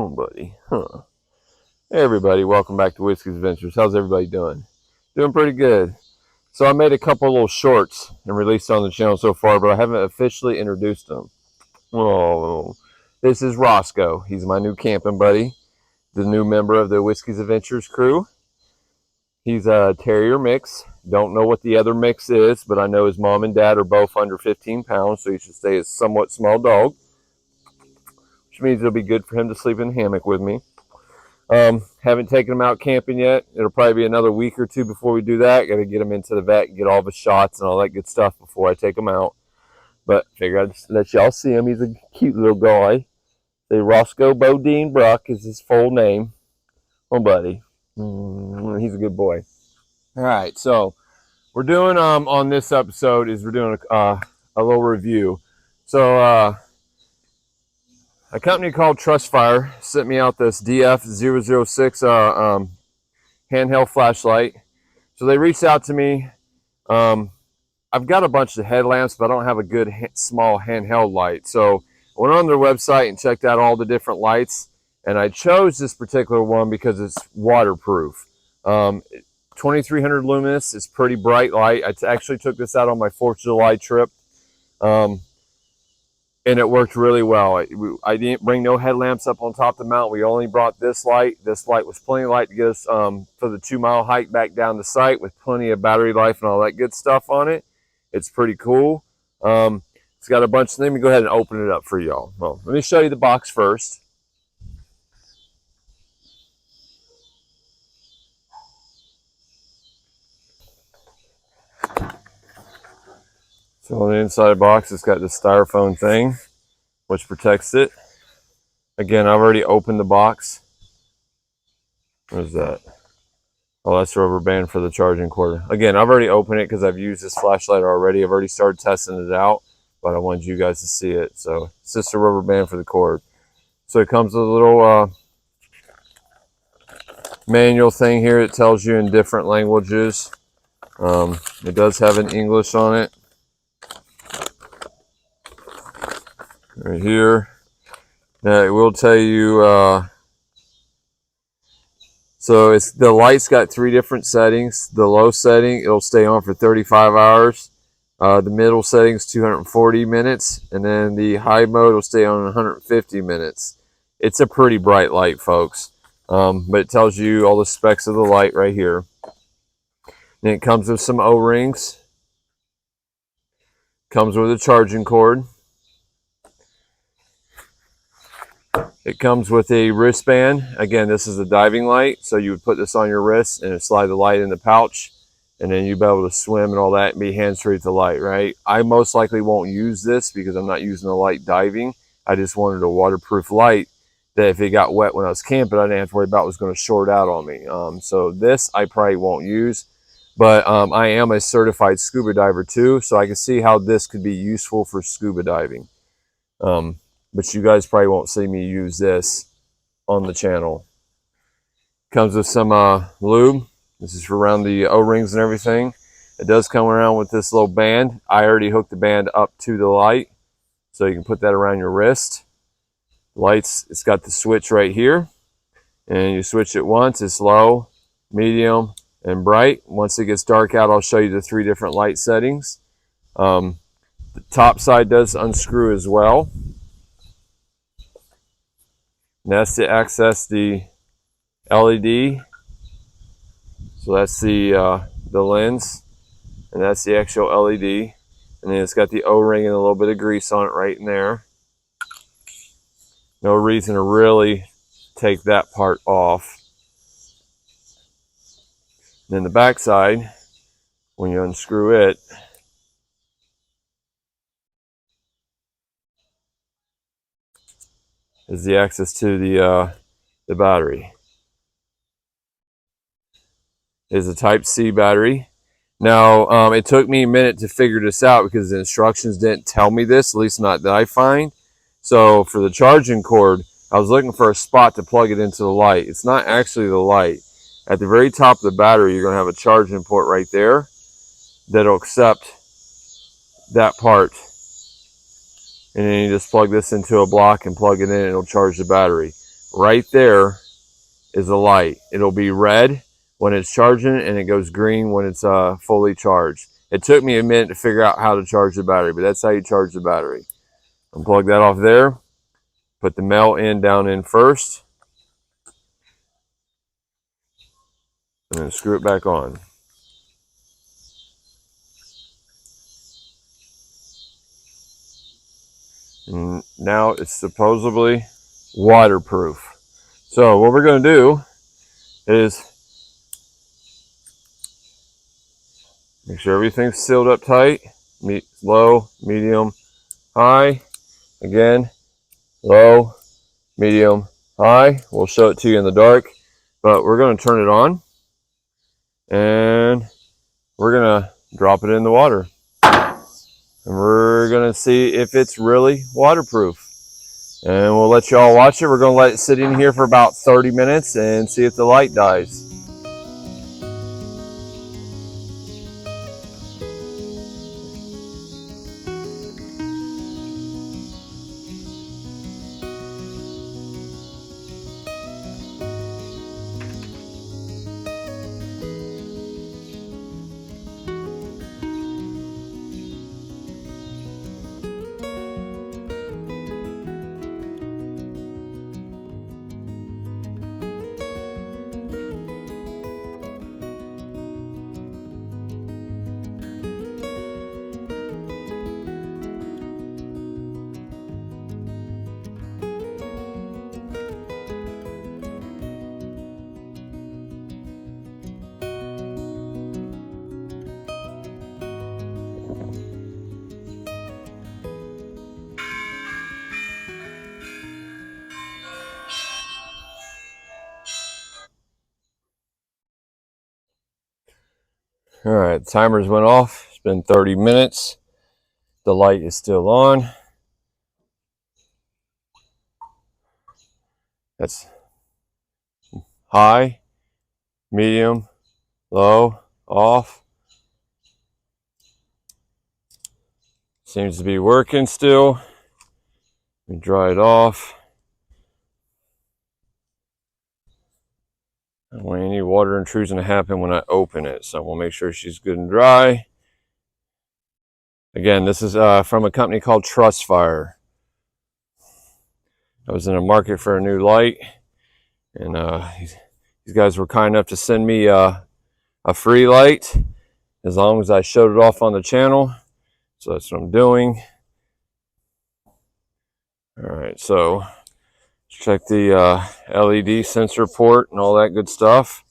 Oh, buddy. Huh. Hey, everybody. Welcome back to Whiskey's Adventures. How's everybody doing? Doing pretty good. So I made a couple little shorts and released on the channel so far, but I haven't officially introduced them. Oh, this is Roscoe. He's my new camping buddy, the new member of the Whiskey's Adventures crew. He's a terrier mix. Don't know what the other mix is, but I know his mom and dad are both under 15 pounds, so he should stay a somewhat small dog, which means it'll be good for him to sleep in the hammock with me. Haven't taken him out camping yet. It'll probably be another week or two before we do that. Got to get him into the vet, get all the shots and all that good stuff before I take him out. But figure I'd just let y'all see him. He's a cute little guy. The Roscoe Bodine Bruck is his full name. Oh, buddy. He's a good boy. All right, so we're doing on this episode is we're doing a little review. So a company called TrustFire sent me out this DF006 handheld flashlight. So they reached out to me. I've got a bunch of headlamps, but I don't have a good small handheld light. So I went on their website and checked out all the different lights, and I chose this particular one because it's waterproof. 2300 luminous. It's pretty bright light. I actually took this out on my 4th of July trip. And it worked really well. I didn't bring no headlamps up on top of the mountain. We only brought this light. This light was plenty of light to get us for the 2-mile hike back down the site with plenty of battery life and all that good stuff on it. It's pretty cool. It's got a bunch. Let me go ahead and open it up for y'all. Well, let me show you the box first. So on the inside of the box, it's got this styrofoam thing, which protects it. Again, I've already opened the box. What is that? Oh, that's a rubber band for the charging cord. Again, I've already opened it because I've used this flashlight already. I've already started testing it out, but I wanted you guys to see it. So it's just a rubber band for the cord. So it comes with a little manual thing here. It tells you in different languages. It does have an English on it. Right here. Now it will tell you, so it's the light's got 3 different settings. The low setting, it'll stay on for 35 hours. The middle setting is 240 minutes. And then the high mode will stay on 150 minutes. It's a pretty bright light, folks. But it tells you all the specs of the light right here. And it comes with some O-rings. Comes with a charging cord. It comes with a wristband. Again, this is a diving light, so you would put this on your wrist and slide the light in the pouch, and then you'd be able to swim and all that and be hands-free with the light, right? I most likely won't use this because I'm not using the light diving. I just wanted a waterproof light that if it got wet when I was camping, I didn't have to worry about it was going to short out on me. So this I probably won't use, but I am a certified scuba diver too, so I can see how this could be useful for scuba diving. But you guys probably won't see me use this on the channel. Comes with some lube. This is for around the O-rings and everything. It does come around with this little band. I already hooked the band up to the light, so you can put that around your wrist. Lights, it's got the switch right here, and you switch it once. It's low, medium, and bright. Once it gets dark out, I'll show you the 3 different light settings. The top side does unscrew as well. And that's to access the LED. So that's the lens, and that's the actual LED. And then it's got the O-ring and a little bit of grease on it right in there. No reason to really take that part off. And then the back side, when you unscrew it, is the access to the battery. It is a Type-C battery. Now, it took me a minute to figure this out because the instructions didn't tell me this, at least not that I find. So for the charging cord, I was looking for a spot to plug it into the light. It's not actually the light. At the very top of the battery, you're going to have a charging port right there that'll accept that part. And then you just plug this into a block and plug it in, and it'll charge the battery. right there is the light. It'll be red when it's charging and it goes green when it's fully charged. It took me a minute to figure out how to charge the battery, but that's how you charge the battery. Unplug that off there. Put the male end down in first. And then screw it back on. And now it's supposedly waterproof. So what we're going to do is make sure everything's sealed up tight. Low, medium, high. Again, low, medium, high. We'll show it to you in the dark, but we're going to turn it on and we're going to drop it in the water. And we're going to see if it's really waterproof. And we'll let you all watch it. We're going to let it sit in here for about 30 minutes and see if the light dies. All right, the timers went off. It's been 30 minutes. The light is still on. That's high, medium, low, off. Seems to be working still. Let me dry it off. I don't want any water intrusion to happen when I open it, so we'll make sure she's good and dry. Again, this is from a company called TrustFire. I was in a market for a new light, and these guys were kind enough to send me a free light as long as I showed it off on the channel. So that's what I'm doing. All right, so check the LED sensor port and all that good stuff.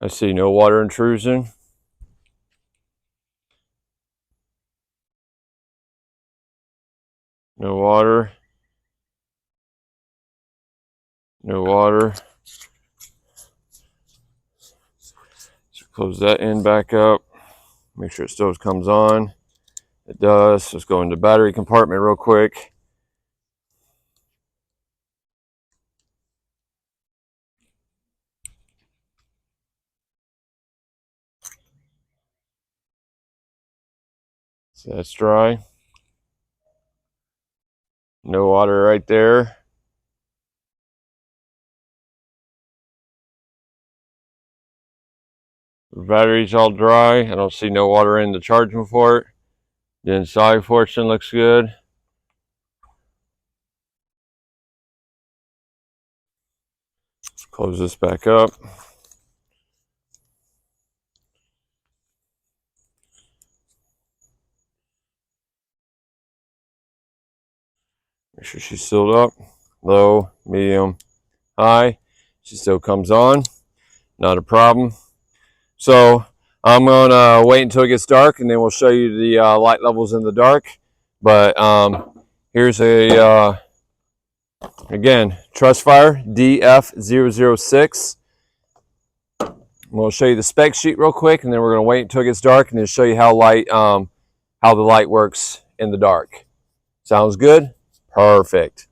I see no water intrusion. No water. No water. So close that end back up. Make sure it still comes on. It does. Let's go into the battery compartment real quick. So that's dry. No water right there. The battery's all dry. I don't see no water in the charging port. The inside portion looks good. Close this back up. Make sure she's sealed up. Low, medium, high. She still comes on. Not a problem. So I'm going to wait until it gets dark and then we'll show you the light levels in the dark. But here's a, again, TrustFire DF006. We'll show you the spec sheet real quick and then we're going to wait until it gets dark and then show you how the light works in the dark. Sounds good? Perfect.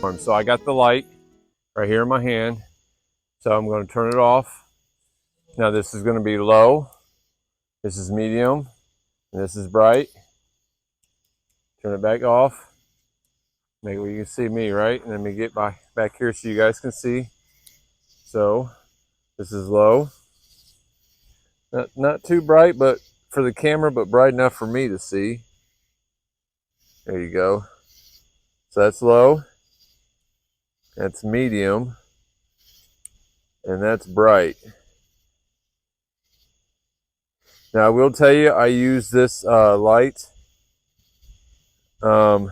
So I got the light right here in my hand. So I'm going to turn it off. Now this is going to be low. This is medium. And this is bright. Turn it back off. Maybe you can see me, right? And let me get back here so you guys can see. So this is low. Not too bright, but for the camera, but bright enough for me to see. There you go. So that's low. That's medium. And that's bright. Now I will tell you, I use this light hiking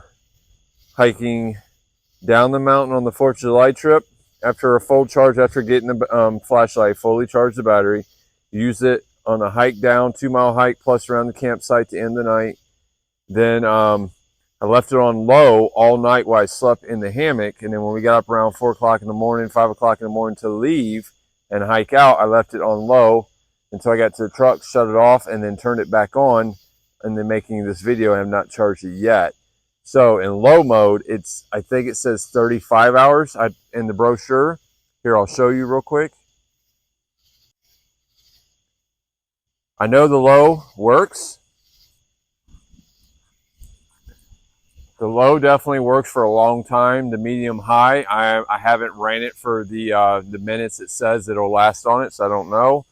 down the mountain on the 4th of July trip. After a full charge, after getting the flashlight, fully charged the battery, use it on a hike down, 2-mile hike plus around the campsite to end the night. Then I left it on low all night while I slept in the hammock. And then when we got up around 4 o'clock in the morning, 5 o'clock in the morning to leave and hike out, I left it on low until I got to the truck, shut it off, and then turned it back on. And then making this video, I have not charged it yet. So in low mode, I think it says 35 hours in the brochure. Here, I'll show you real quick. I know the low works. The low definitely works for a long time. The medium high, I haven't ran it for the minutes it says it'll last on it, so I don't know.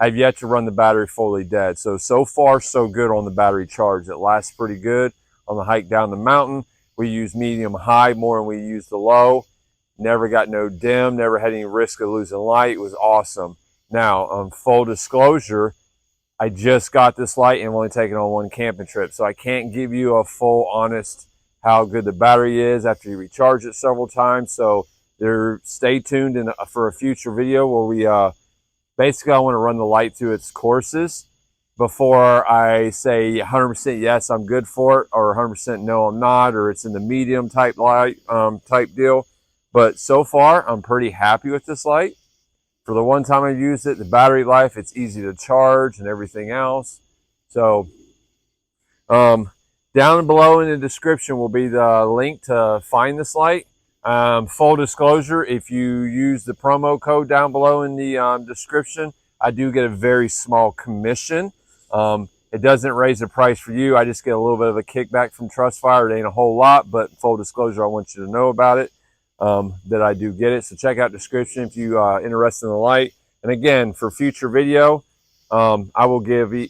I've yet to run the battery fully dead. So far, so good on the battery charge. It lasts pretty good. On the hike down the mountain, we use medium high more than we use the low. Never got no dim, never had any risk of losing light. It was awesome. Now, full disclosure, I just got this light and I'm only taking it on one camping trip. So I can't give you a full honest how good the battery is after you recharge it several times. So stay tuned for a future video where we basically I want to run the light through its courses before I say 100% yes, I'm good for it, or 100% no, I'm not, or it's in the medium type light type deal. But so far, I'm pretty happy with this light. For the one time I've used it, the battery life, it's easy to charge and everything else. So down below in the description will be the link to find this light. Full disclosure, if you use the promo code down below in the description, I do get a very small commission. It doesn't raise the price for you. I just get a little bit of a kickback from TrustFire. It ain't a whole lot, but full disclosure, I want you to know about it, that I do get it. So check out the description if you are interested in the light. And again, for future video, I will give, I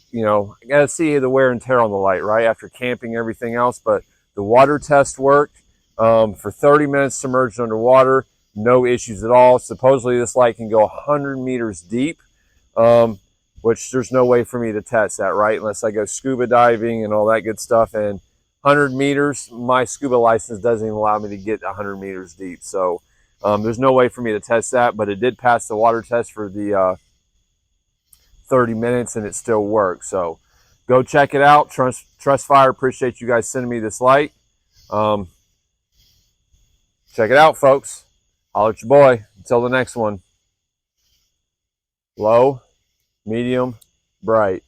got to see the wear and tear on the light, right? After camping, everything else. But the water test worked for 30 minutes submerged underwater. No issues at all. Supposedly this light can go 100 meters deep. Which there's no way for me to test that, right? Unless I go scuba diving and all that good stuff. And 100 meters, my scuba license doesn't even allow me to get 100 meters deep. So there's no way for me to test that, but it did pass the water test for the 30 minutes and it still works. So go check it out. TrustFire, appreciate you guys sending me this light. Check it out, folks. Holler at your boy. Until the next one. Low, medium, bright.